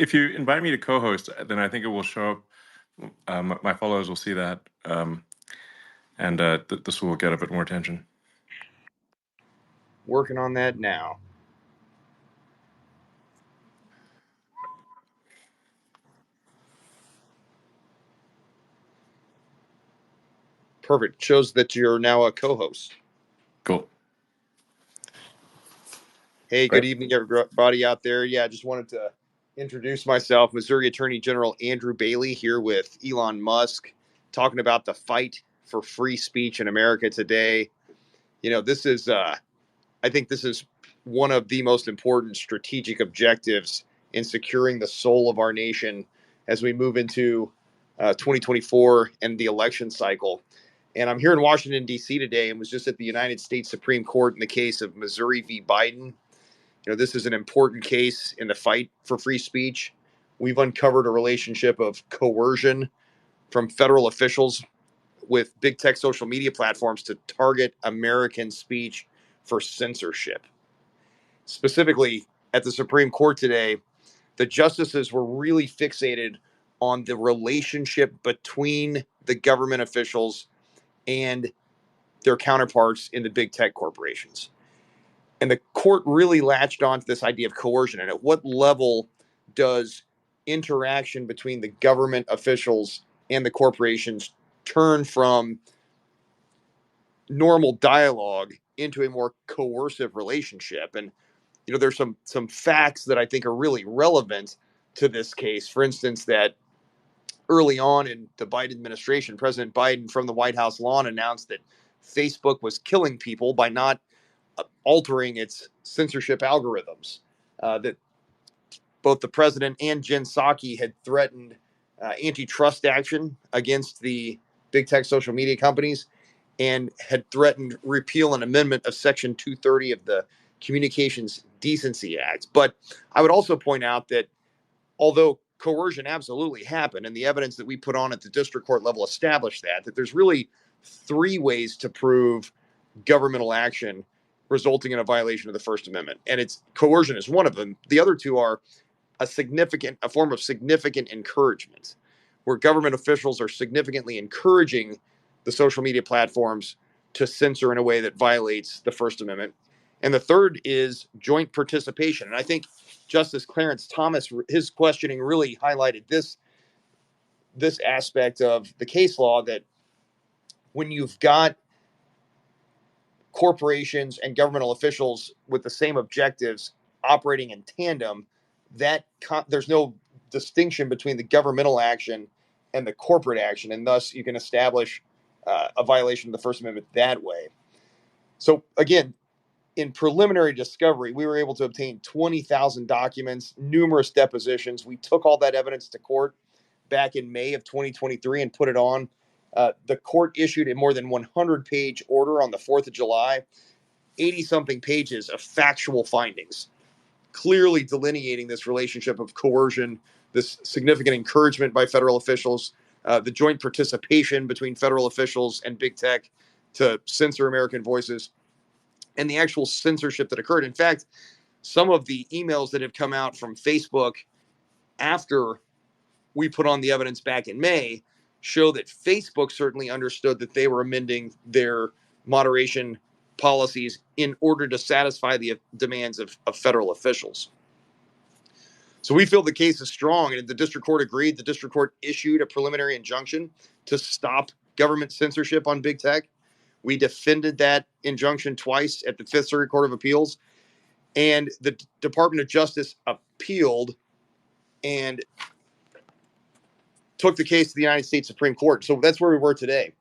if you invite me to co-host, then I think it will show up. My followers will see that, and this will get a bit more attention. Working on that now. Perfect. Shows that you're now a co-host. Cool. Hey, Great. good evening, everybody out there. Yeah, I just wanted to introduce myself, Missouri Attorney General Andrew Bailey, here with Elon Musk, talking about the fight for free speech in America today. You know, this is, I think this is one of the most important strategic objectives in securing the soul of our nation as we move into 2024 and the election cycle. And I'm here in Washington, D.C. today and was just at the United States Supreme Court in the case of Missouri v. Biden. You know, this is an important case in the fight for free speech. We've uncovered a relationship of coercion from federal officials with big tech social media platforms to target American speech for censorship. Specifically, at the Supreme Court today, the justices were really fixated on the relationship between the government officials and their counterparts in the big tech corporations. And the court really latched onto this idea of coercion. And at what level does interaction between the government officials and the corporations turn from normal dialogue into a more coercive relationship? And you know, there's some facts that I think are really relevant to this case. For instance, that early on in the Biden administration, President Biden from the White House lawn announced that Facebook was killing people by not altering its censorship algorithms. That both the president and Jen Psaki had threatened antitrust action against the big tech social media companies and had threatened repeal and amendment of Section 230 of the Communications Decency Act. But I would also point out that although coercion absolutely happened, and the evidence that we put on at the district court level established that there's really three ways to prove governmental action resulting in a violation of the First Amendment. And it's coercion is one of them. The other two are a form of significant encouragement, where government officials are significantly encouraging the social media platforms to censor in a way that violates the First Amendment. And the third is joint participation. And I think Justice Clarence Thomas, his questioning really highlighted this aspect of the case law, that when you've got corporations and governmental officials with the same objectives operating in tandem, that there's no distinction between the governmental action and the corporate action, and thus you can establish a violation of the First Amendment that way. So again, in preliminary discovery, we were able to obtain 20,000 documents, numerous depositions. We took all that evidence to court back in May of 2023 and put it on. The court issued a more than 100-page order on the 4th of July, 80-something pages of factual findings, clearly delineating this relationship of coercion, this significant encouragement by federal officials, the joint participation between federal officials and big tech to censor American voices, and the actual censorship that occurred. In fact, some of the emails that have come out from Facebook after we put on the evidence back in May show that Facebook certainly understood that they were amending their moderation policies in order to satisfy the demands of federal officials. So we feel the case is strong, and the district court agreed. The district court issued a preliminary injunction to stop government censorship on big tech. We defended that injunction twice at the Fifth Circuit Court of Appeals, and the Department of Justice appealed and took the case to the United States Supreme Court. So that's where we were today.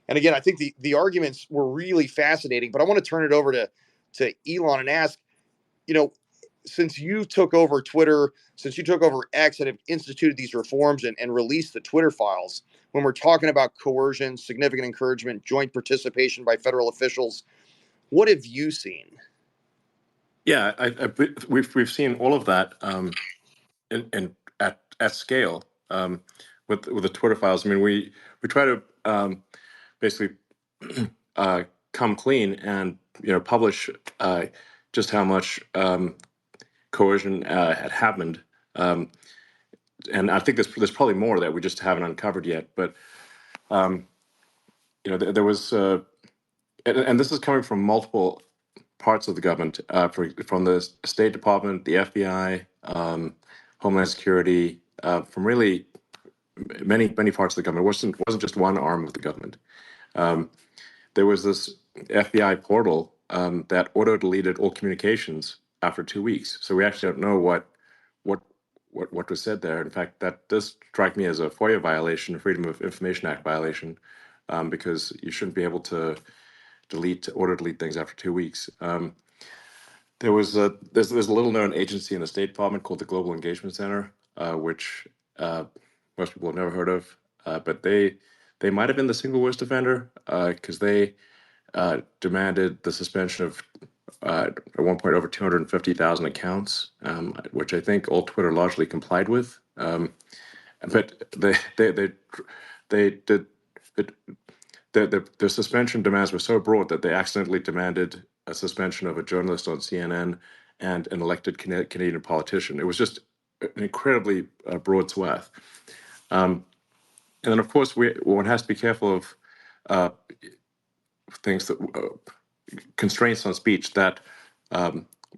And again, I think the arguments were really fascinating, but I want to turn it over to Elon and ask, you know, since you took over Twitter, since you took over X and have instituted these reforms and released the Twitter files, when we're talking about coercion, significant encouragement, joint participation by federal officials, what have you seen? Yeah, we've seen all of that at scale with the Twitter files. I mean, we try to basically come clean and publish just how much coercion had happened. and I think there's probably more that we just haven't uncovered yet. But um, there was, and this is coming from multiple parts of the government, from the State Department, the FBI, Homeland Security, from really many parts of the government. It wasn't just one arm of the government. Um, there was this FBI portal that auto deleted all communications after 2 weeks. So we actually don't know what what was said there. In fact, that does strike me as a FOIA violation, a Freedom of Information Act violation, because you shouldn't be able to auto delete things after 2 weeks. There's a little known agency in the State Department called the Global Engagement Center, which most people have never heard of, but they might have been the single worst offender, because they demanded the suspension of at one point over 250,000 accounts, which I think all Twitter largely complied with. But they did it. The suspension demands were so broad that they accidentally demanded a suspension of a journalist on CNN and an elected Canadian politician. It was just an incredibly broad swath. And then, of course, one has to be careful of uh, things that constraints on speech that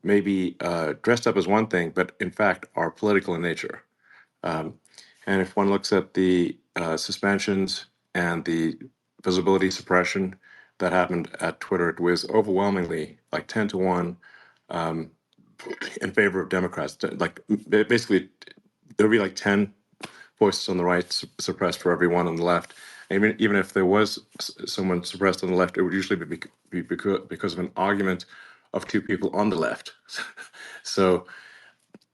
may be dressed up as one thing, but in fact are political in nature. Um, and if one looks at the suspensions and the visibility suppression that happened at Twitter, it was overwhelmingly like 10-1 um, in favor of Democrats. Like basically, there'd be like 10 voices on the right suppressed for every one on the left. And even if there was someone suppressed on the left, it would usually be because of an argument of two people on the left. So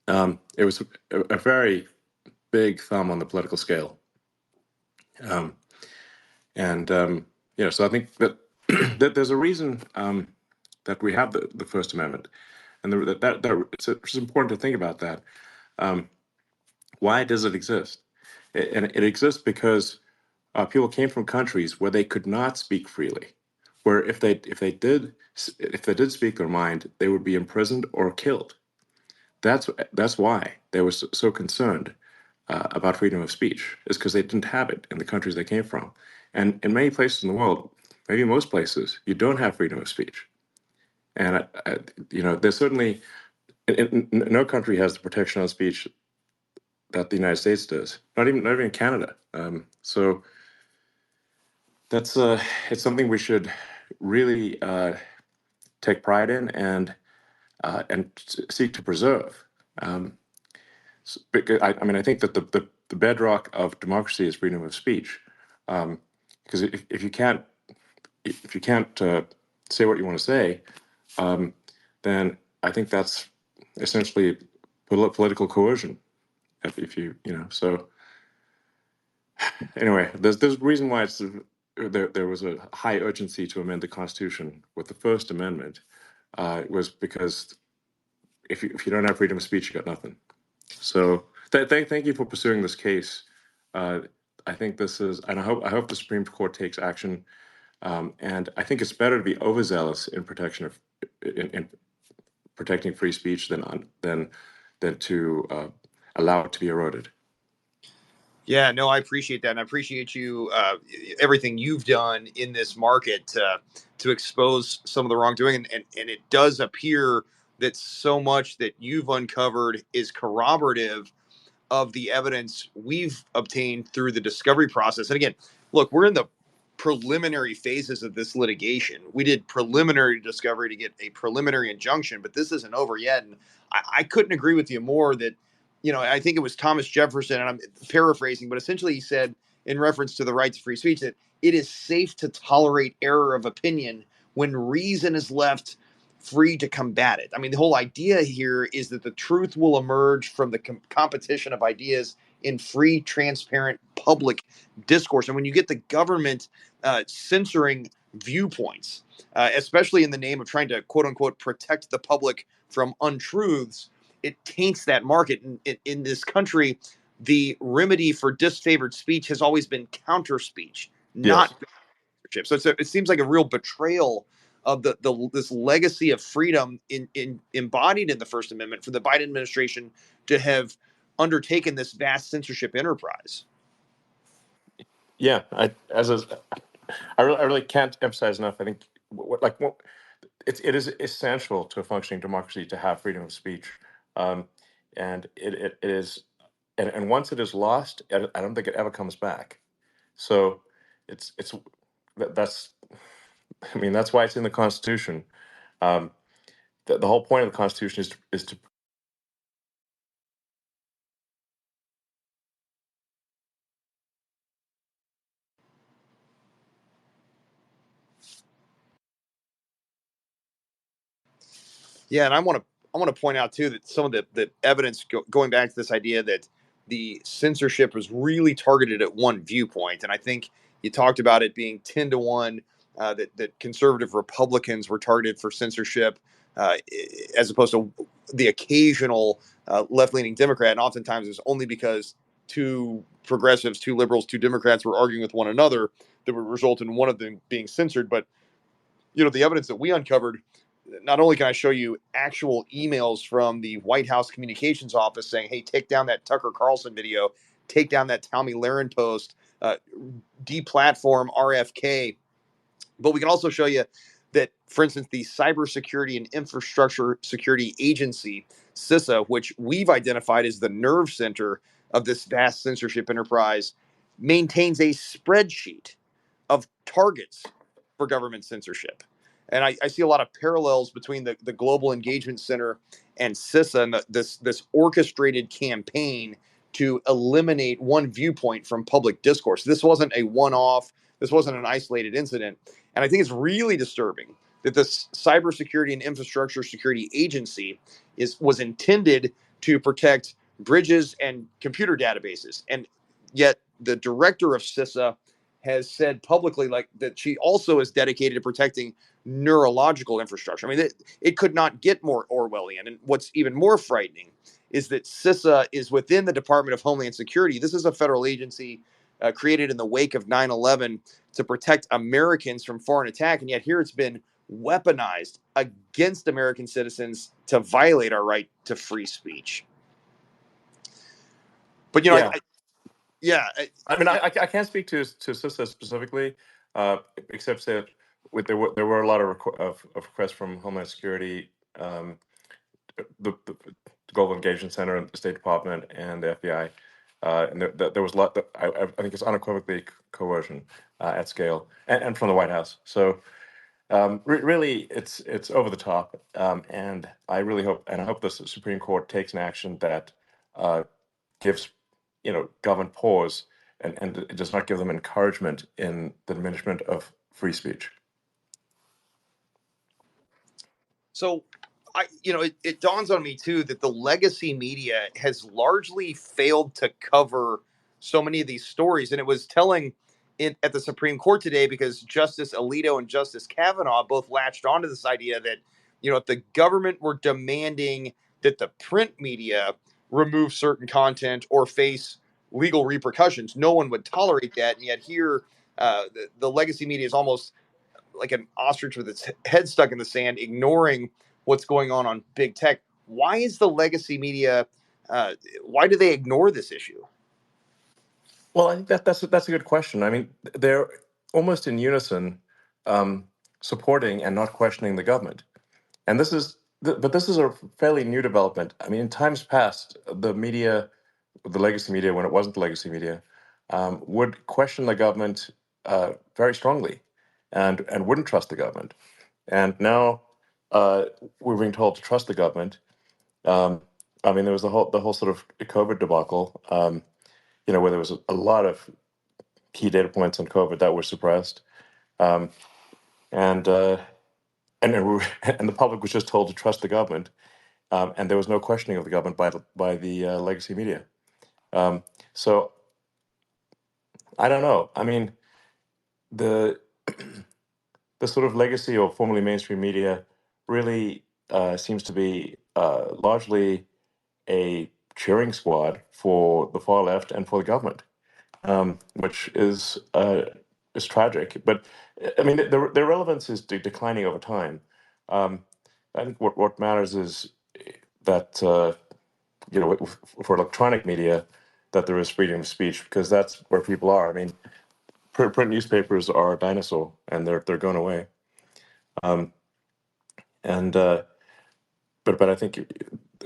it was a very big thumb on the political scale. Um, and so I think that that there's a reason that we have the First Amendment, and it's important to think about that. Um, why does it exist? And it exists because people came from countries where they could not speak freely, where if they did speak their mind, they would be imprisoned or killed. That's why they were so concerned about freedom of speech, is because they didn't have it in the countries they came from. And in many places in the world, maybe most places, you don't have freedom of speech. And there's certainly no country has the protection on speech that the United States does. Not even Canada. So that's it's something we should really take pride in and seek to preserve. Because I think that the bedrock of democracy is freedom of speech. Because if you can't say what you want to say, then I think that's essentially political coercion. If so anyway, there's a reason why there was a high urgency to amend the Constitution with the First Amendment. It was because if you don't have freedom of speech, you got nothing. So thank you for pursuing this case. Uh, I think this is, and I hope the Supreme Court takes action. And I think it's better to be overzealous in in protecting free speech than to allow it to be eroded. Yeah, no, I appreciate that, and I appreciate you everything you've done in this market to expose some of the wrongdoing, and it does appear that so much that you've uncovered is corroborative of the evidence we've obtained through the discovery process. And again, look, we're in the preliminary phases of this litigation. We did preliminary discovery to get a preliminary injunction, but this isn't over yet. And I couldn't agree with you more that, I think it was Thomas Jefferson, and I'm paraphrasing, but essentially he said, in reference to the right to free speech, that it is safe to tolerate error of opinion when reason is left free to combat it. I mean, the whole idea here is that the truth will emerge from the competition of ideas in free, transparent, public discourse. And when you get the government censoring viewpoints, especially in the name of trying to, quote unquote, protect the public from untruths, it taints that market. In this country, the remedy for disfavored speech has always been counter speech, not Yes. censorship. So it seems like a real betrayal of this legacy of freedom embodied in the First Amendment for the Biden administration to have undertaken this vast censorship enterprise. Yeah, I really can't emphasize enough. I think it is essential to a functioning democracy to have freedom of speech, um, and it is, and once it is lost, I don't think it ever comes back. So it's that's I mean that's why it's in the Constitution. Um, the whole point of the Constitution is to Yeah, and I want to point out too that some of the evidence going back to this idea that the censorship was really targeted at one viewpoint, and I think you talked about it being 10 to 1, that conservative Republicans were targeted for censorship, uh, as opposed to the occasional left leaning Democrat, and oftentimes it was only because two progressives, two liberals, two Democrats were arguing with one another that would result in one of them being censored. But the evidence that we uncovered, not only can I show you actual emails from the White House communications office saying, hey, take down that Tucker Carlson video, take down that Tommy Lahren post, deplatform RFK, but we can also show you that, for instance, the Cybersecurity and Infrastructure Security Agency, CISA, which we've identified as the nerve center of this vast censorship enterprise, maintains a spreadsheet of targets for government censorship. And I see a lot of parallels between the Global Engagement Center and CISA and this orchestrated campaign to eliminate one viewpoint from public discourse. This wasn't a one-off. This wasn't an isolated incident. And I think it's really disturbing that this Cybersecurity and Infrastructure Security Agency was intended to protect bridges and computer databases. And yet the director of CISA has said publicly like that she also is dedicated to protecting neurological infrastructure. I mean, it could not get more Orwellian. And what's even more frightening is that CISA is within the Department of Homeland Security. This is a federal agency created in the wake of 9/11 to protect Americans from foreign attack. And yet here it's been weaponized against American citizens to violate our right to free speech. But, yeah. yeah, I mean, I can't speak to CISA specifically, except that there were a lot of requests from Homeland Security, the Global Engagement Center, the State Department, and the FBI, and there was a lot. I think it's unequivocally coercion at scale, and from the White House. So really, it's over the top, and I really hope the Supreme Court takes an action that gives government pause and it does not give them encouragement in the diminishment of free speech. So it dawns on me too that the legacy media has largely failed to cover so many of these stories. And it was telling at the Supreme Court today because Justice Alito and Justice Kavanaugh both latched onto this idea that, if the government were demanding that the print media remove certain content or face legal repercussions, no one would tolerate that. And yet here, the legacy media is almost like an ostrich with its head stuck in the sand, ignoring what's going on big tech. Why is the legacy media? Why do they ignore this issue? Well, I think that's a good question. I mean, they're almost in unison, um, supporting and not questioning the government. And but this is a fairly new development. I mean, in times past, the media, the legacy media, when it wasn't the legacy media, would question the government very strongly, and wouldn't trust the government. And now we're being told to trust the government. Um, I mean, there was the whole sort of COVID debacle, where there was a lot of key data points on COVID that were suppressed, um, and and the public was just told to trust the government, and there was no questioning of the government by the legacy media. Um, so I don't know. I mean, the the sort of legacy or formerly mainstream media really seems to be largely a cheering squad for the far left and for the government, which is tragic. But I mean, their relevance is declining over time. Um, I think what matters is that for electronic media, that there is freedom of speech, because that's where people are. I mean, print newspapers are a dinosaur, and they're going away. Um, and but I think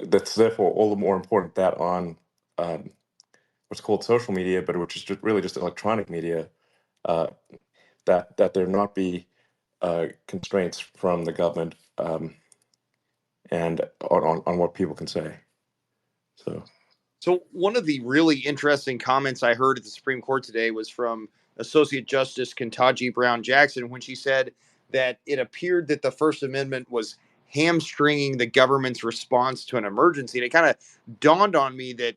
that's therefore all the more important that on um, what's called social media, but which is just really just electronic media, uh, that there not be constraints from the government, and on what people can say. So So, one of the really interesting comments I heard at the Supreme Court today was from Associate Justice Ketanji Brown Jackson when she said that it appeared that the First Amendment was hamstringing the government's response to an emergency. And it kind of dawned on me that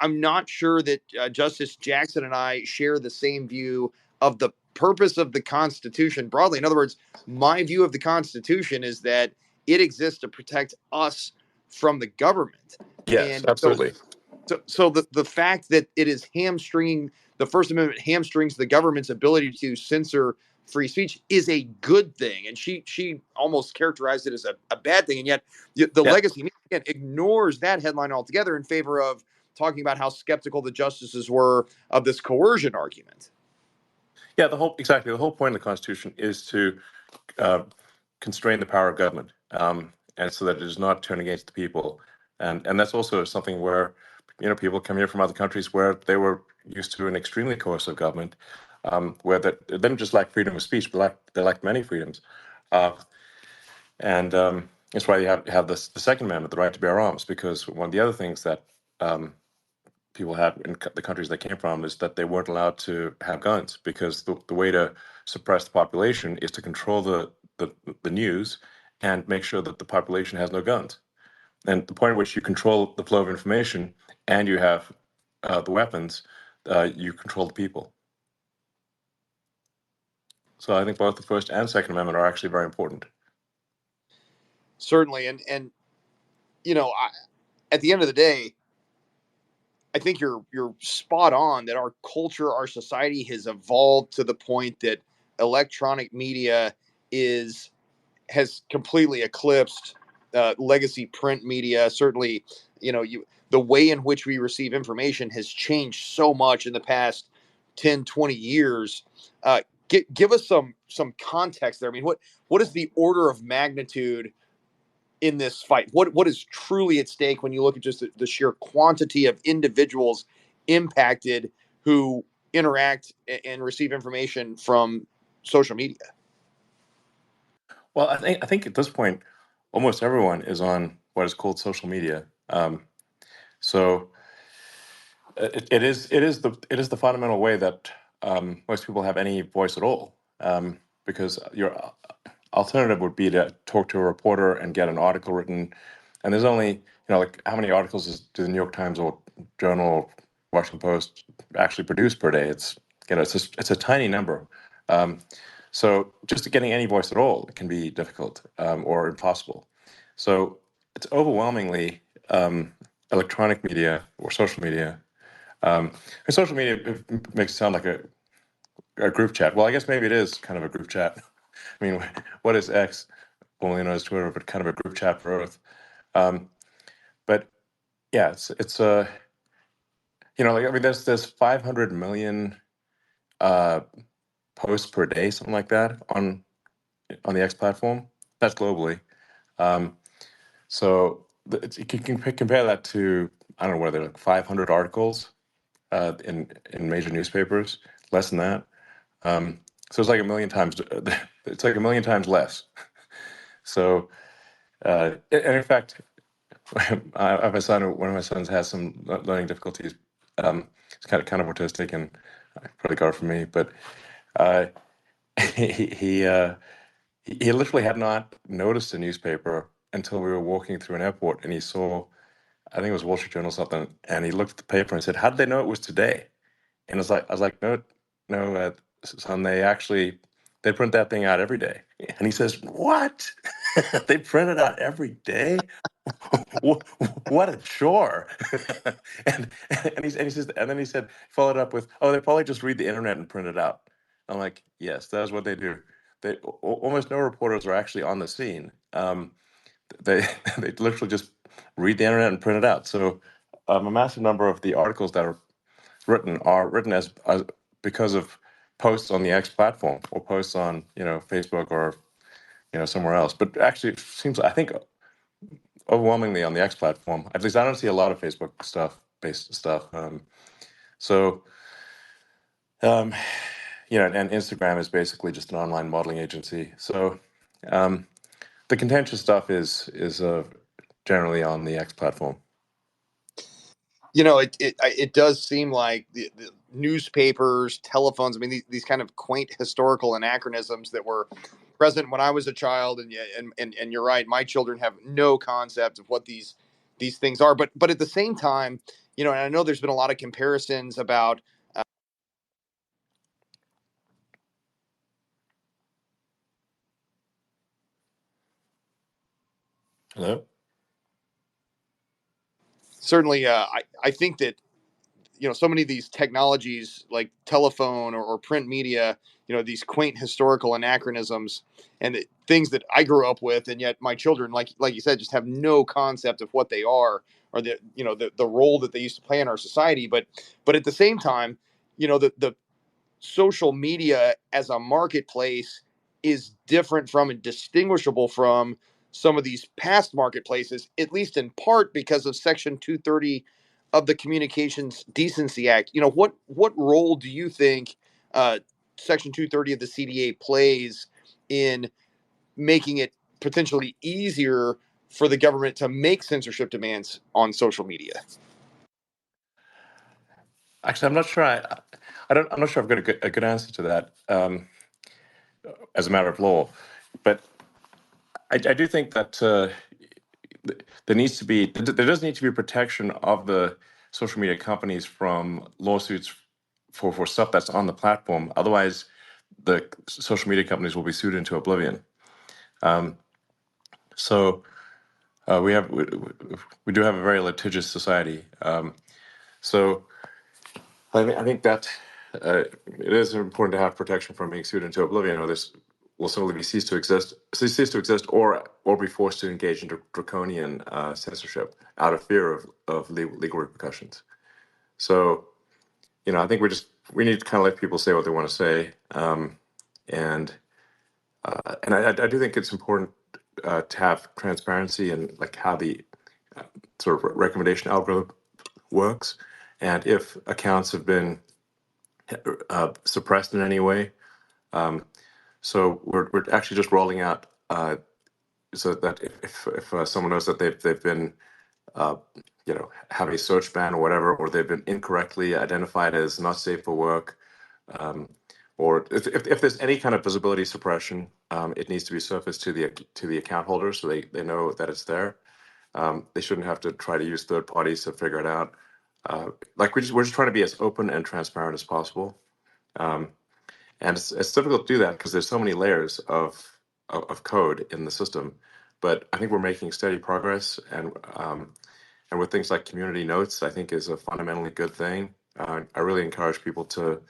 I'm not sure that Justice Jackson and I share the same view of the purpose of the Constitution broadly. In other words, my view of the Constitution is that it exists to protect us from the government. yes, And so absolutely. the fact that it is hamstringing the First Amendment hamstrings the government's ability to censor free speech is a good thing, and she almost characterized it as a bad thing, and yet the Yeah, legacy again ignores that headline altogether in favor of talking about how skeptical the justices were of this coercion argument. yeah. The whole point of the Constitution is to uh, constrain the power of government, and so that it does not turn against the people. And that's also something where people come here from other countries where they were used to an extremely coercive government, where that they didn't just lack freedom of speech, but they lacked many freedoms. Uh, and That's why you have the Second Amendment, the right to bear arms, because one of the other things that um, people had in the countries they came from is that they weren't allowed to have guns, because the way to suppress the population is to control the news and make sure that the population has no guns. And the point at which you control the flow of information and you have the weapons, you control the people. So I think both the First and Second Amendment are actually very important. Certainly, and at the end of the day, I think you're spot on that our culture, our society has evolved to the point that electronic media is has completely eclipsed legacy print media. Certainly, the way in which we receive information has changed so much in the past 10, 20 years. Give us some context there. I mean, what is the order of magnitude in this fight? What is truly at stake when you look at just the sheer quantity of individuals impacted who interact and receive information from social media? Well, I think at this point, almost everyone is on what is called social media. So it is the fundamental way that most people have any voice at all. Because your alternative would be to talk to a reporter and get an article written, and there's only like how many articles do the New York Times or Journal or Washington Post actually produce per day? It's a tiny number. Um, so just getting any voice at all can be difficult, or impossible. So it's overwhelmingly electronic media or social media. And social media makes it sound like a group chat. Well, I guess maybe it is kind of a group chat. I mean, what is X? Only known as Twitter, but kind of a group chat for Earth. Um, but yeah, like, I mean, there's 500 million uh, posts per day, something like that, on the X platform. That's globally. Um, you can compare that to, I don't know, whether like 500 articles in major newspapers, less than that. So it's like a million times. It's like a million times less. So, and in fact, I have a son. One of my sons has some learning difficulties. It's kind of autistic, and probably got it from me. But uh, he he, uh, he literally had not noticed a newspaper until we were walking through an airport, and he saw, I think it was Wall Street Journal or something, and he looked at the paper and said, "How did they know it was today?" And I was like, no, no, son, they print that thing out every day. And he says, what? They print it out every day? Wh- what a chore. and and he says, and then he said, followed up with, oh, they probably just read the internet and print it out. I'm like, yes, that's what they do. Almost no reporters are actually on the scene. They they literally just read the internet and print it out. So a massive number of the articles that are written as because of posts on the X platform or posts on Facebook or somewhere else. But actually, it seems I think overwhelmingly on the X platform. At least I don't see a lot of Facebook stuff based stuff. So um, and Instagram is basically just an online modeling agency. So um, the contentious stuff is generally on the X platform. It does seem like the newspapers, telephones. I mean, these kind of quaint historical anachronisms that were present when I was a child, and you're right, my children have no concept of what these things are. But at the same time, and I know there's been a lot of comparisons about. Hello. Certainly, I think that so many of these technologies like telephone or print media, these quaint historical anachronisms and things that I grew up with, and yet my children, like you said, just have no concept of what they are, or the role that they used to play in our society. But at the same time, the social media as a marketplace is different from and distinguishable from some of these past marketplaces, at least in part because of Section 230 of the Communications Decency Act. What role do you think uh, Section 230 of the CDA plays in making it potentially easier for the government to make censorship demands on social media? Actually, I'm not sure. I'm not sure I've got a good answer to that as a matter of law, but I do think that there does need to be protection of the social media companies from lawsuits for stuff that's on the platform. Otherwise, the social media companies will be sued into oblivion. Um, so we do have a very litigious society. So I think that it is important to have protection from being sued into oblivion, or this will simply be cease to exist, or be forced to engage in draconian censorship out of fear of legal repercussions. So I think we need to kind of let people say what they want to say, and I do think it's important to have transparency and like how the sort of recommendation algorithm works, and if accounts have been suppressed in any way. So we're actually just rolling out so that if someone knows that they've been uh, have a search ban or whatever, or they've been incorrectly identified as not safe for work, um, or if there's any kind of visibility suppression, it needs to be surfaced to the account holder so they know that it's there. They shouldn't have to try to use third parties to figure it out. Like we're just trying to be as open and transparent as possible. Um, and it's difficult to do that because there's so many layers of code in the system. But I think we're making steady progress, and with things like community notes, I think is a fundamentally good thing. I really encourage people to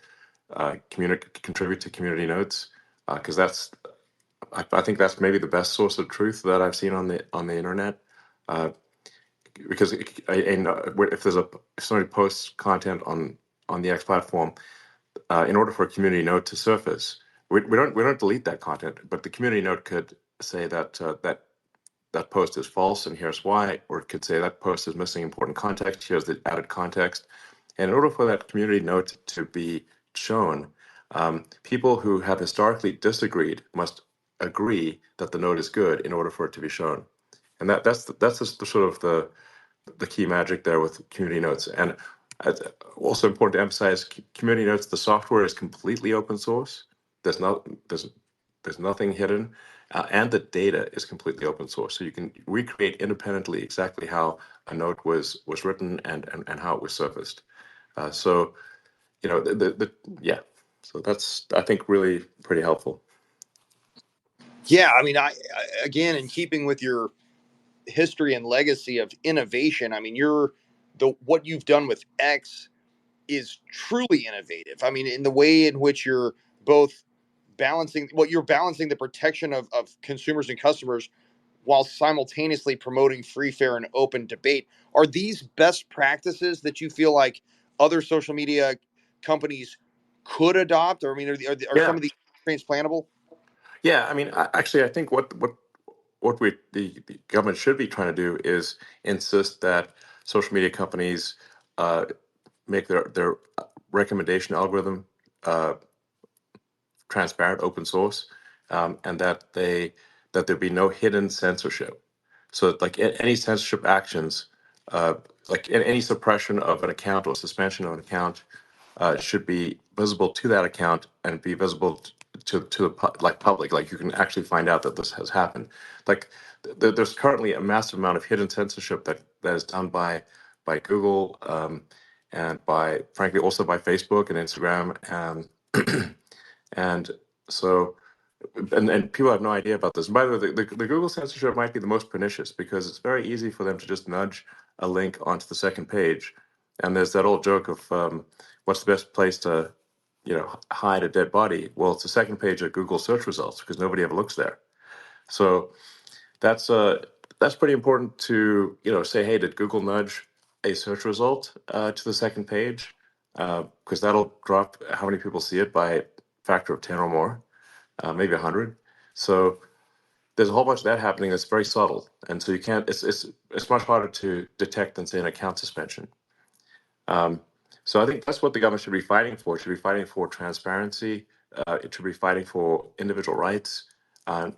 contribute to community notes because I think that's maybe the best source of truth that I've seen on the internet. Uh, because if somebody posts content on the X platform, in order for a community note to surface, we don't delete that content, but the community note could say that that post is false and here's why, or it could say that post is missing important context. Here's the added context. And in order for that community note to be shown, people who have historically disagreed must agree that the note is good in order for it to be shown. And that's just the sort of the key magic there with community notes. And it's also important to emphasize community notes. The software is completely open source. There's no there's nothing hidden, and the data is completely open source. So you can recreate independently exactly how a note was written and how it was surfaced. So the yeah. So that's I think really pretty helpful. Yeah, I mean, again, in keeping with your history and legacy of innovation, I mean, the what you've done with X is truly innovative. I mean, in the way in which you're both balancing the protection of consumers and customers while simultaneously promoting free, fair, and open debate. Are these best practices that you feel like other social media companies could adopt? Or I mean, are some Yeah, of these transplantable? yeah. I mean, actually, I think what the government should be trying to do is insist that social media companies uh, make their recommendation algorithm uh, transparent, open source, and that there be no hidden censorship. So, like any censorship actions, uh, like any suppression of an account or suspension of an account, should be visible to that account and be visible to the like public. Like you can actually find out that this has happened. Like there's currently a massive amount of hidden censorship that is done by Google, and by frankly also by Facebook and Instagram, and so and people have no idea about this. And by the way, the Google censorship might be the most pernicious because it's very easy for them to just nudge a link onto the second page. And there's that old joke of what's the best place to, hide a dead body? Well, it's the second page of Google search results because nobody ever looks there. So that's that's pretty important to say, hey, did Google nudge a search result to the second page? Because that'll drop how many people see it by a factor of 10 or more, maybe 100. So there's a whole bunch of that happening that's very subtle, and so you can't. It's much harder to detect than say an account suspension. Um, so I think that's what the government should be fighting for. It should be fighting for transparency. It should be fighting for individual rights,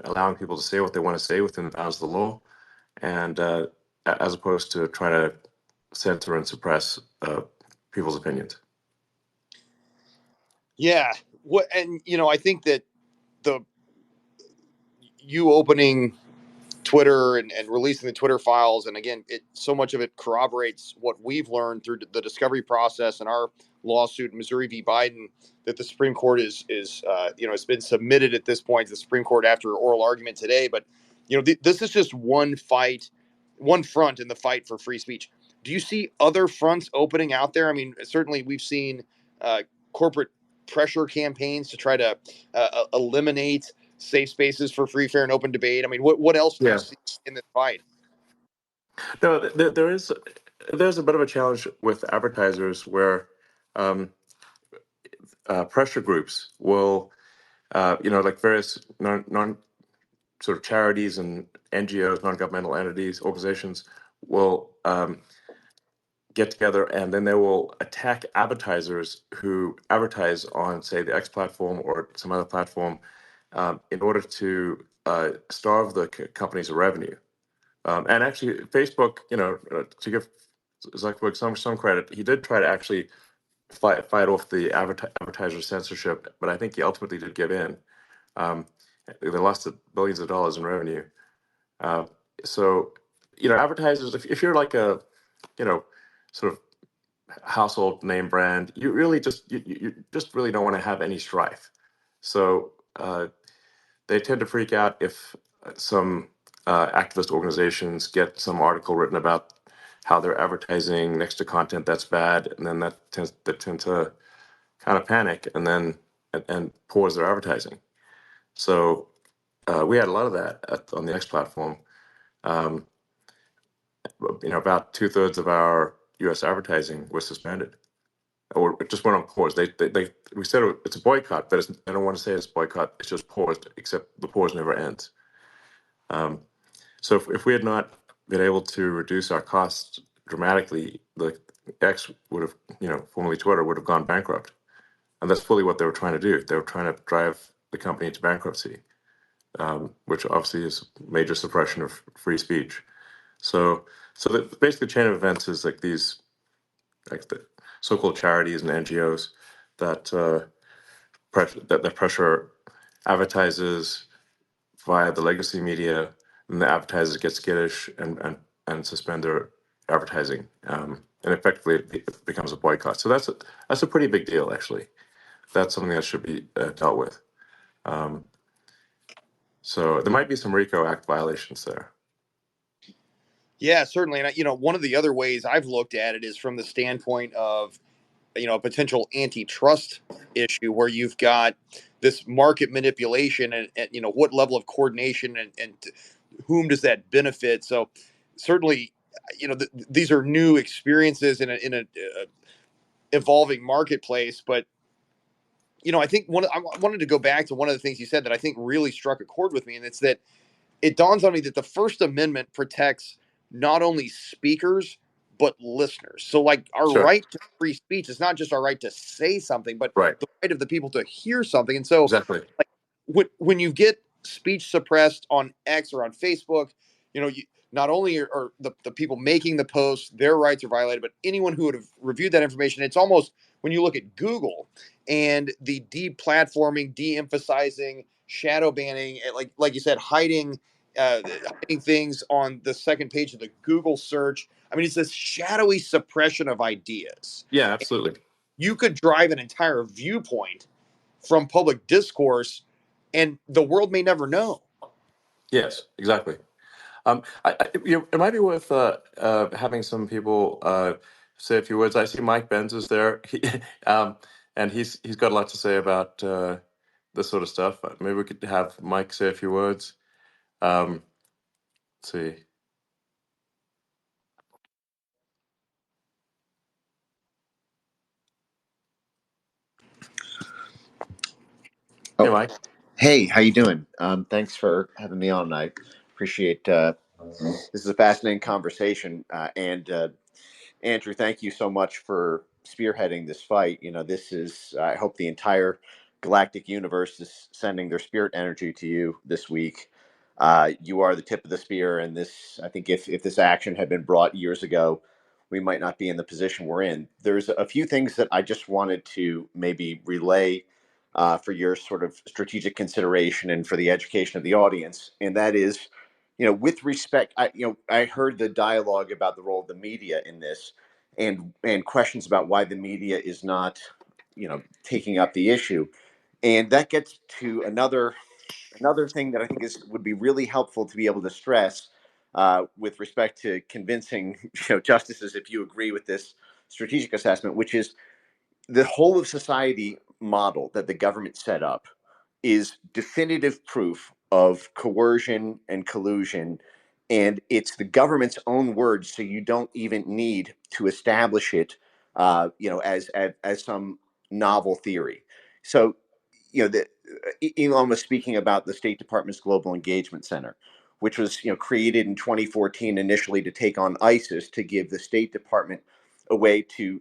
allowing people to say what they want to say within the bounds of the law, and as opposed to try to censor and suppress people's opinions. Yeah. What and I think that the you opening Twitter and releasing the Twitter files, and again, so much of it corroborates what we've learned through the discovery process and our lawsuit in Missouri v. Biden, that the Supreme Court is it's been submitted at this point to the Supreme Court after oral argument today. But this is just one front in the fight for free speech. Do you see other fronts opening out there? I mean, certainly we've seen corporate pressure campaigns to try to eliminate safe spaces for free, fair, and open debate. I mean, what else do you Yeah. see in this fight? No, there's a bit of a challenge with advertisers where um, pressure groups will, like various non sort of charities and NGOs, non-governmental entities, organizations will get together and then they will attack advertisers who advertise on, say, the X platform or some other platform, in order to starve the companies of revenue. And actually, Facebook, to give Zuckerberg some credit, he did try to actually fight off the advertiser censorship, but I think he ultimately did give in. Um, they lost billions of dollars in revenue. Uh, so, advertisers, if you're like a, you know, sort of household name brand, you really you just really don't want to have any strife. So they tend to freak out if some activist organizations get some article written about how they're advertising next to content that's bad, and then that tend to kind of panic and then and pause their advertising. So we had a lot of that on the X platform. Um, about two-thirds of our U.S. advertising was suspended, or it just went on pause. They we said it's a boycott, but I don't want to say it's a boycott. It's just paused, except the pause never ends. Um, so if we had not been able to reduce our costs dramatically, the X would have, formerly Twitter, would have gone bankrupt, and that's fully what they were trying to do. They were trying to drive the company into bankruptcy, which obviously is major suppression of free speech. So, the basic chain of events is like these, like the so-called charities and NGOs that that pressure advertisers via the legacy media, and the advertisers get skittish and suspend their advertising, and effectively it becomes a boycott. So that's a pretty big deal, actually. That's something that should be dealt with. Um, so there might be some RICO Act violations there. Yeah, certainly. And one of the other ways I've looked at it is from the standpoint of a potential antitrust issue where you've got this market manipulation and what level of coordination and whom does that benefit? So certainly, these are new experiences in a evolving marketplace. But I think I wanted to go back to one of the things you said that I think really struck a chord with me, and it's that it dawns on me that the First Amendment protects not only speakers but listeners. So, like, our Sure. right to free speech is not just our right to say something, but Right. the right of the people to hear something. And so, Exactly. like, when you get speech suppressed on X or on Facebook, you not only are the people making the posts, their rights are violated, but anyone who would have reviewed that information, it's almost, when you look at Google and the deplatforming, de-emphasizing, shadow banning, like you said, hiding things on the second page of the Google search. I mean, it's this shadowy suppression of ideas. Yeah, absolutely. You could drive an entire viewpoint from public discourse, and the world may never know. Yes, exactly. It might be worth having some people say a few words. I see Mike Benz is there, um, and he's got a lot to say about this sort of stuff. Maybe we could have Mike say a few words. Um, let's see. Hey, Oh, Mike. hey, how you doing? Thanks for having me on. I appreciate. This is a fascinating conversation, and Andrew, thank you so much for spearheading this fight. This is. I hope the entire galactic universe is sending their spirit energy to you this week. You are the tip of the spear, and this. I think if this action had been brought years ago, we might not be in the position we're in. There's a few things that I just wanted to maybe relay for your sort of strategic consideration and for the education of the audience. And that is, with respect, I heard the dialogue about the role of the media in this, and questions about why the media is not, taking up the issue, and that gets to another thing that I think would be really helpful to be able to stress with respect to convincing justices if you agree with this strategic assessment, which is the whole of society model that the government set up is definitive proof of coercion and collusion. And it's the government's own words, so you don't even need to establish it, as some novel theory. So, Elon was speaking about the State Department's Global Engagement Center, which was created in 2014 initially to take on ISIS, to give the State Department a way to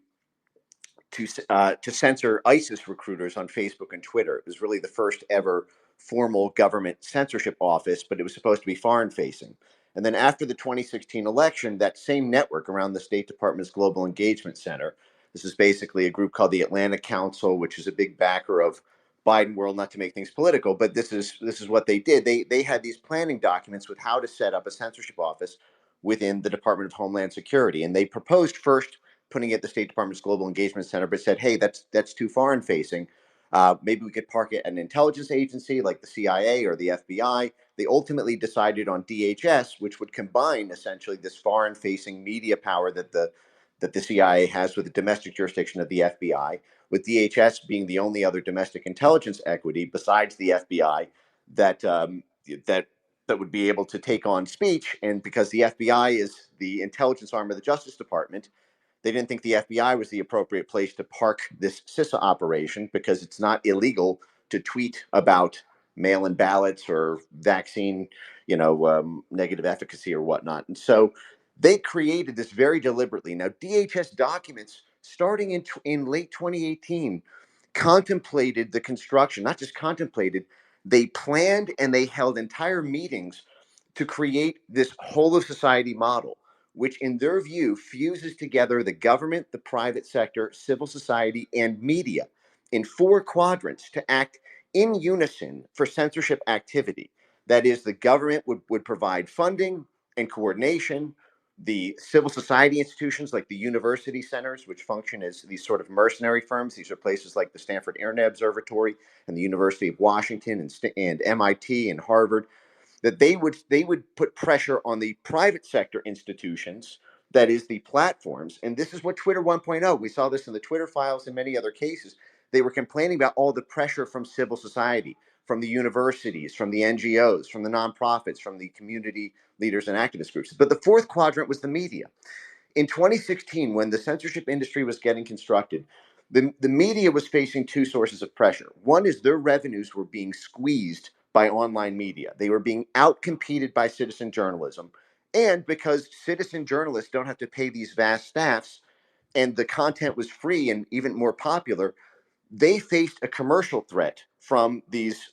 censor ISIS recruiters on Facebook and Twitter. It was really the first ever formal government censorship office, but it was supposed to be foreign facing. And then after the 2016 election, that same network around the State Department's Global Engagement Center, this is basically a group called the Atlantic Council, which is a big backer of Biden world, not to make things political, but this is what they did. They had these planning documents with how to set up a censorship office within the Department of Homeland Security. And they proposed first putting it at the State Department's Global Engagement Center, but said, hey, that's too foreign facing. Maybe we could park it at an intelligence agency like the CIA or the FBI. They ultimately decided on DHS, which would combine essentially this foreign facing media power that the CIA has with the domestic jurisdiction of the FBI, with DHS being the only other domestic intelligence equity besides the FBI that that that would be able to take on speech. And because the FBI is the intelligence arm of the Justice Department, they didn't think the FBI was the appropriate place to park this CISA operation, because it's not illegal to tweet about mail-in ballots or vaccine, negative efficacy or whatnot. And so they created this very deliberately. Now, DHS documents starting in late 2018 contemplated the construction, not just contemplated, they planned and they held entire meetings to create this whole of society model, which in their view fuses together the government, the private sector, civil society, and media in four quadrants to act in unison for censorship activity. That is, the government would provide funding and coordination. The civil society institutions like the university centers, which function as these sort of mercenary firms, these are places like the Stanford Internet Observatory and the University of Washington and MIT and Harvard, that they would put pressure on the private sector institutions, that is the platforms. And this is what Twitter 1.0, we saw this in the Twitter files and many other cases. They were complaining about all the pressure from civil society, from the universities, from the NGOs, from the nonprofits, from the community leaders and activist groups. But the fourth quadrant was the media. In 2016, when the censorship industry was getting constructed, the media was facing two sources of pressure. One is their revenues were being squeezed by online media. They were being outcompeted by citizen journalism. And because citizen journalists don't have to pay these vast staffs and the content was free and even more popular, they faced a commercial threat from these,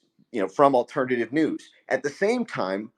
from alternative news. At the same time,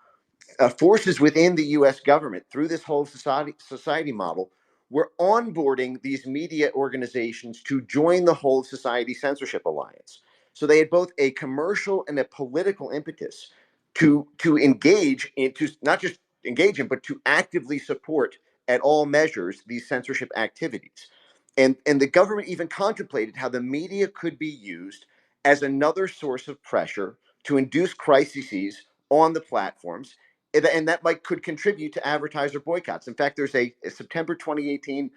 forces within the U.S. government through this whole society model were onboarding these media organizations to join the whole society censorship alliance. So they had both a commercial and a political impetus to engage in, to not just engage in, but to actively support at all measures these censorship activities. And the government even contemplated how the media could be used as another source of pressure to induce crises on the platforms, and that might could contribute to advertiser boycotts. In fact, there's a September 2018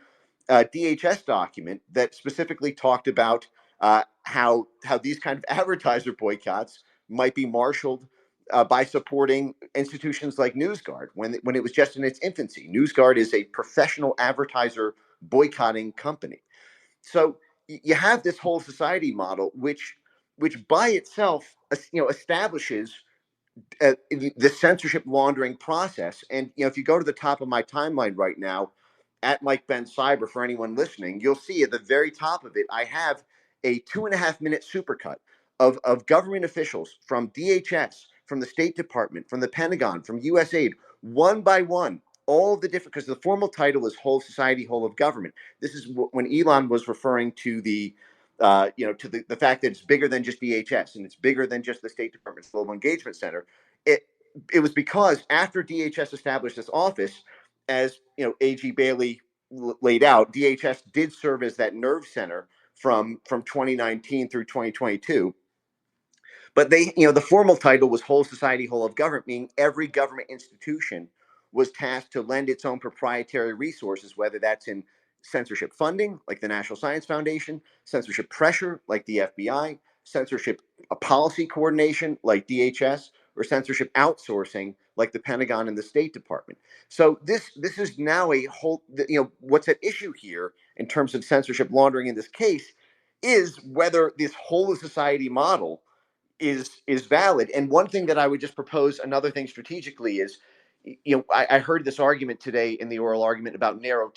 DHS document that specifically talked about how these kind of advertiser boycotts might be marshaled by supporting institutions like NewsGuard when it was just in its infancy. NewsGuard is a professional advertiser boycotting company. So you have this whole society model, which by itself, establishes the censorship laundering process. And if you go to the top of my timeline right now, at Mike Ben Cyber, for anyone listening, you'll see at the very top of it, I have a 2.5 minute supercut of government officials from DHS, from the State Department, from the Pentagon, from USAID, one by one, all the different, because the formal title is whole society, whole of government. This is when Elon was referring to to the fact that it's bigger than just DHS and it's bigger than just the State Department's Global Engagement Center. It was because after DHS established this office, as AG Bailey laid out, DHS did serve as that nerve center from 2019 through 2022. But the formal title was whole society, whole of government, meaning every government institution was tasked to lend its own proprietary resources, whether that's in censorship funding, like the National Science Foundation, censorship pressure, like the FBI, censorship policy coordination, like DHS, or censorship outsourcing, like the Pentagon and the State Department. So this is now a whole, what's at issue here in terms of censorship laundering in this case is whether this whole society model is valid. And one thing that I would just propose, another thing strategically is, I heard this argument today in the oral argument about narrow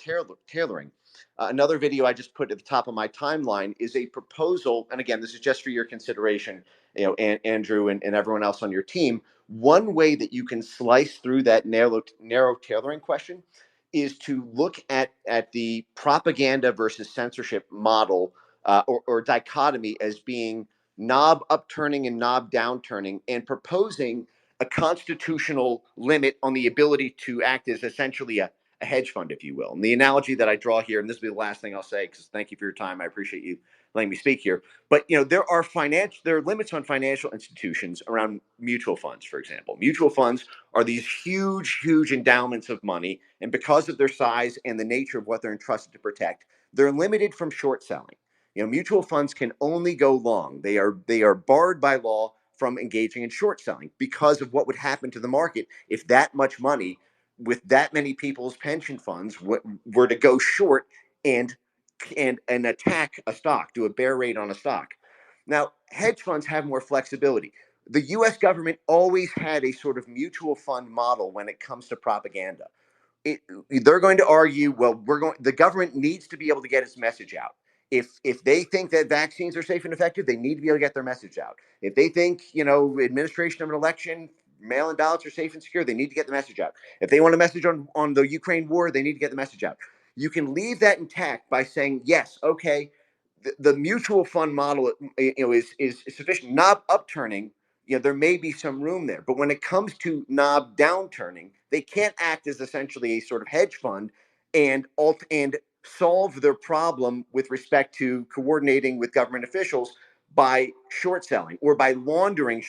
tailoring. Another video I just put at the top of my timeline is a proposal, and again, this is just for your consideration, Andrew and everyone else on your team. One way that you can slice through that narrow tailoring question is to look at the propaganda versus censorship model, or dichotomy, as being knob upturning and knob downturning, and proposing a constitutional limit on the ability to act as essentially a hedge fund, if you will. And the analogy that I draw here, and this will be the last thing I'll say, because thank you for your time. I appreciate you letting me speak here. But there are limits on financial institutions around mutual funds, for example. Mutual funds are these huge endowments of money, and because of their size and the nature of what they're entrusted to protect, they're limited from short selling. Mutual funds can only go long. They are barred by law from engaging in short selling because of what would happen to the market if that much money with that many people's pension funds were to go short and attack a stock, do a bear raid on a stock. Now, hedge funds have more flexibility. The U.S. government always had a sort of mutual fund model when it comes to propaganda. They're going to argue, well, the government needs to be able to get its message out. If they think that vaccines are safe and effective, they need to be able to get their message out. If they think, administration of an election, mail-in ballots are safe and secure, they need to get the message out. If they want a message on the Ukraine war, they need to get the message out. You can leave that intact by saying, yes, okay, the mutual fund model, is sufficient. Knob upturning, there may be some room there. But when it comes to knob downturning, they can't act as essentially a sort of hedge fund and solve their problem with respect to coordinating with government officials by short selling or by laundering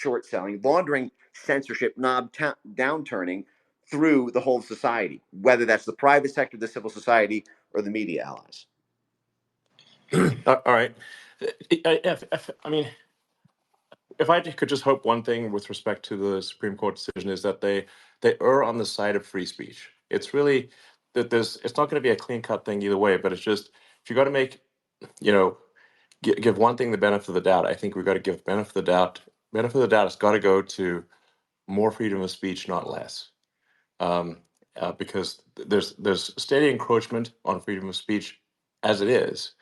censorship, downturning through the whole society, whether that's the private sector, the civil society, or the media allies. All right. I mean, if I could just hope one thing with respect to the Supreme Court decision is that they err on the side of free speech. It's really that it's not going to be a clean cut thing either way, but it's just if you got to make you know give one thing the benefit of the doubt, I think we've got to give benefit of the doubt. Benefit of the doubt has got to go to more freedom of speech, not less, because there's steady encroachment on freedom of speech as it is,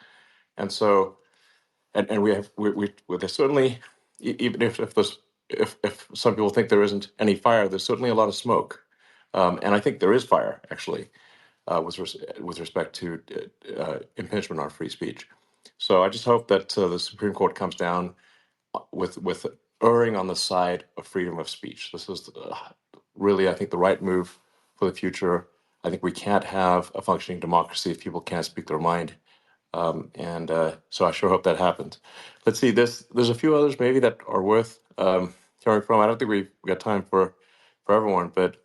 and so and we have there's certainly even if there's if some people think there isn't any fire, there's certainly a lot of smoke, and I think there is fire actually with respect to impingement on free speech. So I just hope that the Supreme Court comes down with erring on the side of freedom of speech. This is really, I think, the right move for the future. I think we can't have a functioning democracy if people can't speak their mind. And so I sure hope that happens. Let's see. There's a few others maybe that are worth hearing from. I don't think we've got time for everyone, but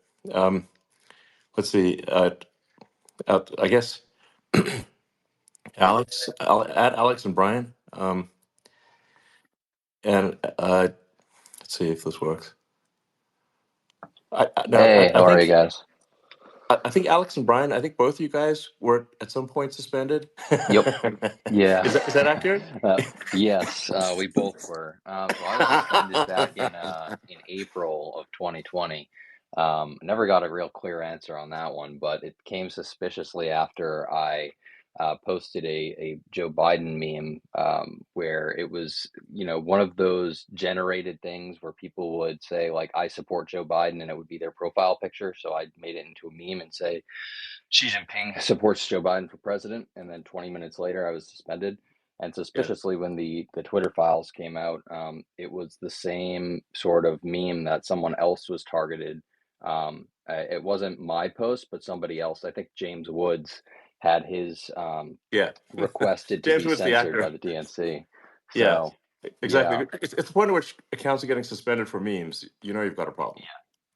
let's see. I guess Alex, I'll add Alex and Brian. And let's see if this works. Now, Hey, how are you guys? I think Alex and Brian, I think both of you guys were at some point suspended. Yep. Yeah. Is that accurate? Yes, we both were. So I was suspended back in April of 2020. Never got a real clear answer on that one, but it came suspiciously after I posted a Joe Biden meme where it was, one of those generated things where people would say like, I support Joe Biden, and it would be their profile picture. So I made it into a meme and say, Xi Jinping supports Joe Biden for president, and then 20 minutes later, I was suspended. And Yeah. suspiciously, when the Twitter files came out, it was the same sort of meme that someone else was targeted. It wasn't my post, but somebody else. I think James Woods had his Yeah. requested to James be was the censored by actor. the DNC. Yeah. So, yeah. Exactly. It's the point at which accounts are getting suspended for memes. You know you've got a problem.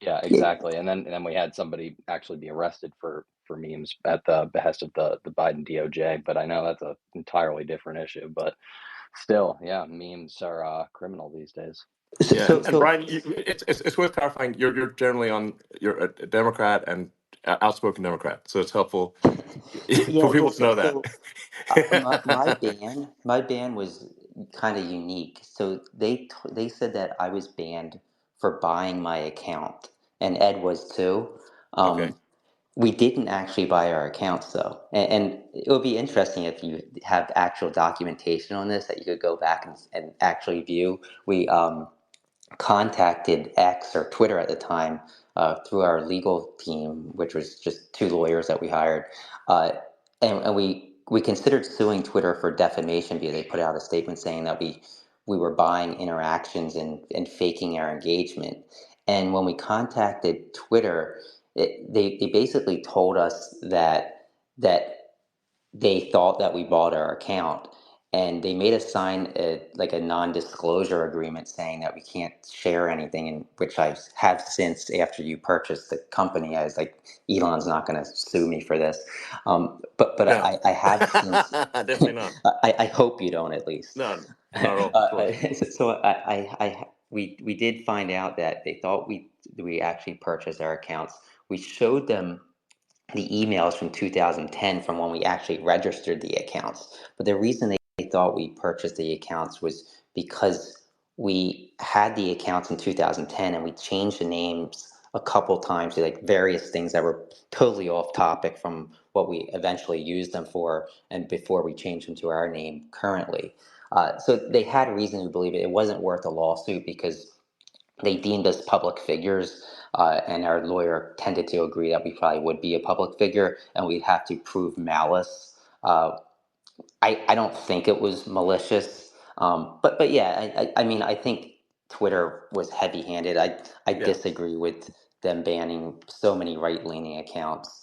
Yeah, exactly. And then we had somebody actually be arrested for memes at the behest of the Biden DOJ. But I know that's an entirely different issue. But still, yeah, memes are criminal these days. Yeah, So, and so Brian, it's worth clarifying. You're generally you're a Democrat and outspoken Democrat, so it's helpful for yeah, people to know that. my ban was kind of unique. So they said that I was banned for buying my account, and Ed was too. Okay. We didn't actually buy our accounts though, and it would be interesting if you have actual documentation on this that you could go back and actually view. We contacted X or Twitter at the time through our legal team, which was just two lawyers that we hired, uh, and we considered suing Twitter for defamation because they put out a statement saying that we were buying interactions and faking our engagement. And when we contacted Twitter, they basically told us that they thought that we bought our account, and they made us sign a non-disclosure agreement saying that we can't share anything, and which I have since, after you purchase the company, I was like, Elon's not going to sue me for this, but No, I have since. definitely not. I hope you don't, at least. No, not at all. Of course. So we did find out that they thought we actually purchased our accounts. We showed them the emails from 2010 from when we actually registered the accounts. But the reason they thought we purchased the accounts was because we had the accounts in 2010 and we changed the names a couple times to like various things that were totally off topic from what we eventually used them for, and before we changed them to our name currently. So they had reason to believe it wasn't worth a lawsuit because they deemed us public figures, and our lawyer tended to agree that we probably would be a public figure, and we'd have to prove malice. I don't think it was malicious, but yeah, I mean, I think Twitter was heavy-handed. I Yeah. disagree with them banning so many right-leaning accounts.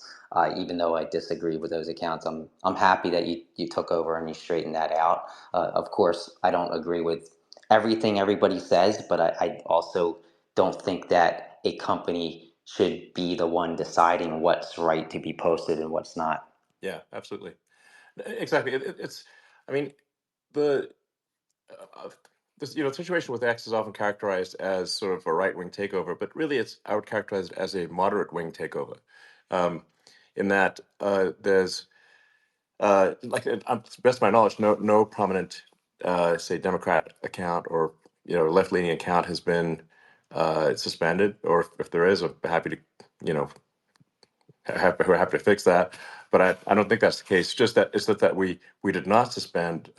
Even though I disagree with those accounts, I'm happy that you took over and you straightened that out. Of course, I don't agree with everything everybody says, but I also don't think that a company should be the one deciding what's right to be posted and what's not. Yeah, absolutely. Exactly. It's. I mean, the uh, this, the situation with X is often characterized as sort of a right-wing takeover, but really I would characterize it as a moderate-wing takeover, um, in that there's like to the best of my knowledge, no prominent say Democrat account or left-leaning account has been suspended, or if there is, I'm happy to you know we're happy to fix that. But I don't think that's the case. Just that it's that we did not suspend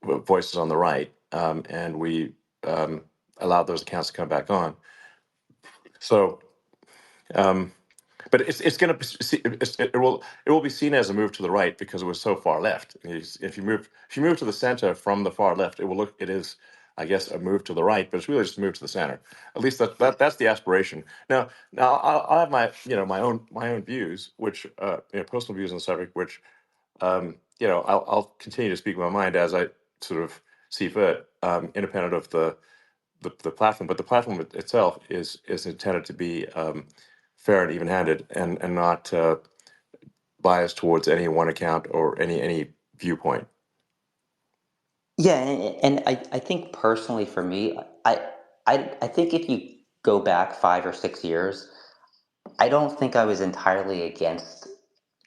voices on the right, and we allowed those accounts to come back on. So, but it's going to it will be seen as a move to the right because it was so far left. If you move to the center from the far left, it is, I guess, a move to the right, but it's really just a move to the center. At least that's the aspiration. Now I'll have my own views, which personal views on the subject, which I'll continue to speak my mind as I sort of see fit, independent of the platform. But the platform itself is intended to be fair and even-handed, and not biased towards any one account or any viewpoint. Yeah, and I think personally for me, I think if you go back 5 or 6 years, I don't think I was entirely against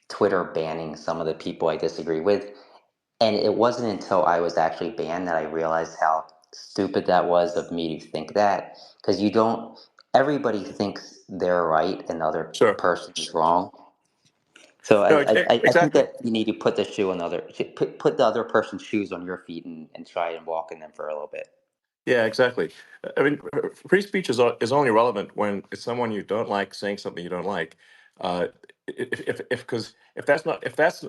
Twitter banning some of the people I disagree with. And it wasn't until I was actually banned that I realized how stupid that was of me to think that. Because everybody thinks they're right and the other Sure. person is wrong. So No, I think exactly. that you need to put the shoe on the other, put the other person's shoes on your feet and try and walk in them for a little bit. Yeah, exactly. I mean, free speech is only relevant when it's someone you don't like saying something you don't like. Uh, if because if that's not if that's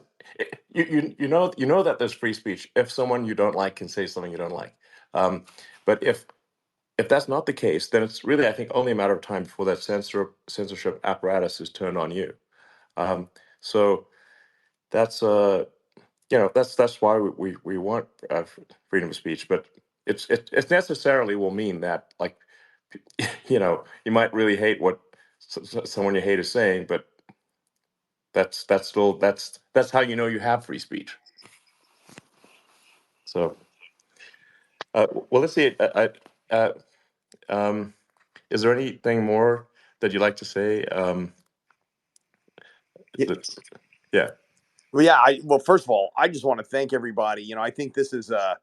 you know that there's free speech if someone you don't like can say something you don't like. But if that's not the case, then it's really, I think, only a matter of time before that censorship apparatus is turned on you. So that's that's why we want freedom of speech, but it necessarily will mean that, like, you might really hate what someone you hate is saying, but that's how you know you have free speech. So, well, let's see. Um, is there anything more that you'd like to say? Yeah. Yeah. Well, yeah. Well, first of all, I just want to thank everybody. I think this is a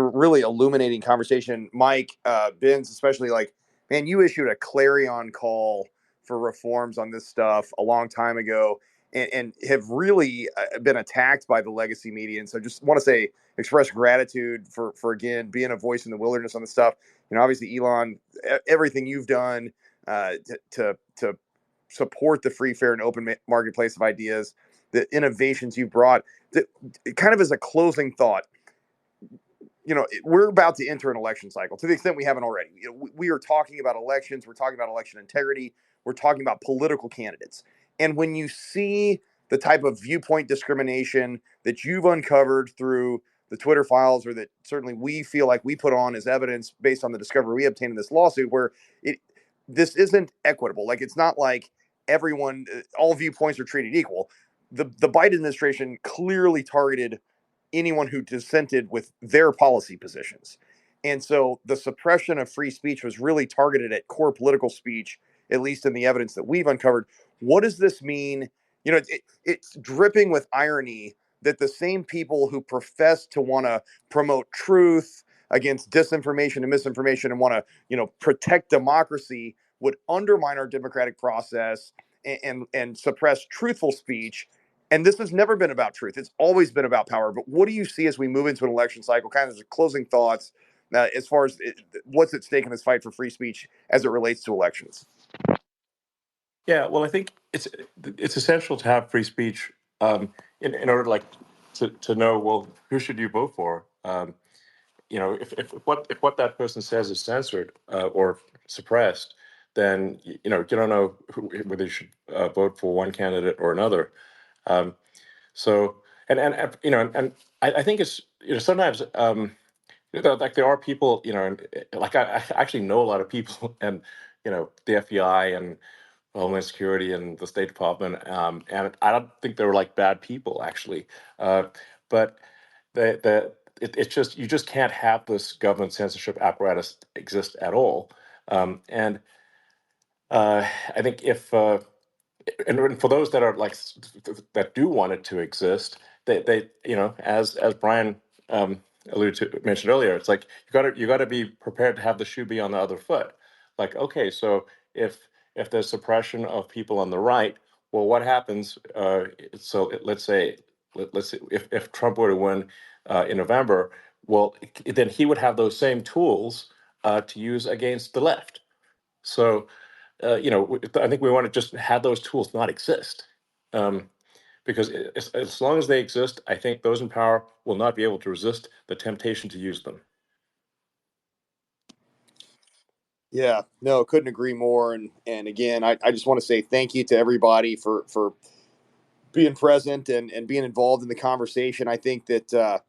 really illuminating conversation. Mike, Benz, especially, like, man, you issued a clarion call for reforms on this stuff a long time ago, and have really been attacked by the legacy media. And so, just want to express gratitude for again being a voice in the wilderness on this stuff. Obviously, Elon, everything you've done to support the free, fair, and open marketplace of ideas, the innovations you brought. Kind of as a closing thought, we're about to enter an election cycle to the extent we haven't already. We are talking about elections. We're talking about election integrity. We're talking about political candidates. And when you see the type of viewpoint discrimination that you've uncovered through the Twitter files, or that certainly we feel like we put on as evidence based on the discovery we obtained in this lawsuit, where this isn't equitable. Like, it's not like all viewpoints are treated equal. The Biden administration clearly targeted anyone who dissented with their policy positions. And so the suppression of free speech was really targeted at core political speech, at least in the evidence that we've uncovered. What does this mean? It's dripping with irony that the same people who profess to want to promote truth against disinformation and misinformation and want to, protect democracy, would undermine our democratic process and suppress truthful speech. And this has never been about truth. It's always been about power. But what do you see as we move into an election cycle? Kind of closing thoughts as far as what's at stake in this fight for free speech as it relates to elections? Yeah, well, I think it's essential to have free speech, in order, like, to know, well, who should you vote for. If what that person says is censored or suppressed, then you don't know whether you should vote for one candidate or another. Um, so and I think it's sometimes like there are people, and like I actually know a lot of people, and the FBI and Homeland Security and the State Department, and I don't think they were like bad people, actually, but the it's just you just can't have this government censorship apparatus exist at all. And I think if and for those that are like that do want it to exist, they as Brian alluded to mentioned earlier, it's like you gotta be prepared to have the shoe be on the other foot. Like, okay, so if there's suppression of people on the right, well, what happens? Let's say let's say if Trump were to win in November, well, then he would have those same tools to use against the left. So I think we want to just have those tools not exist. Um, because as long as they exist, I think those in power will not be able to resist the temptation to use them. Yeah, no, couldn't agree more. And again, I just want to say thank you to everybody for being present and being involved in the conversation. I think that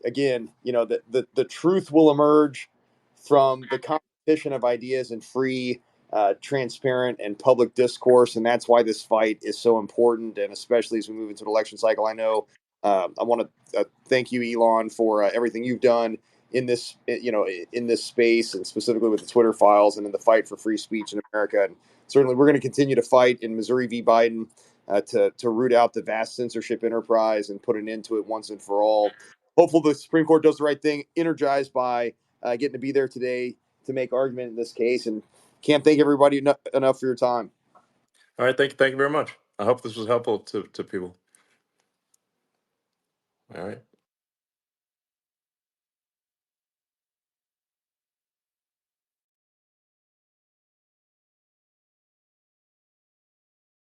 again, the truth will emerge from the competition of ideas and free, transparent, and public discourse, and that's why this fight is so important. And especially as we move into the election cycle, I know I want to thank you, Elon, for everything you've done in this, in this space, and specifically with the Twitter files and in the fight for free speech in America. And certainly, we're going to continue to fight in Missouri v. Biden to root out the vast censorship enterprise and put an end to it once and for all. Hopefully, the Supreme Court does the right thing, energized by getting to be there today to make argument in this case. And can't thank everybody enough for your time. All right, thank you very much. I hope this was helpful to people. All right.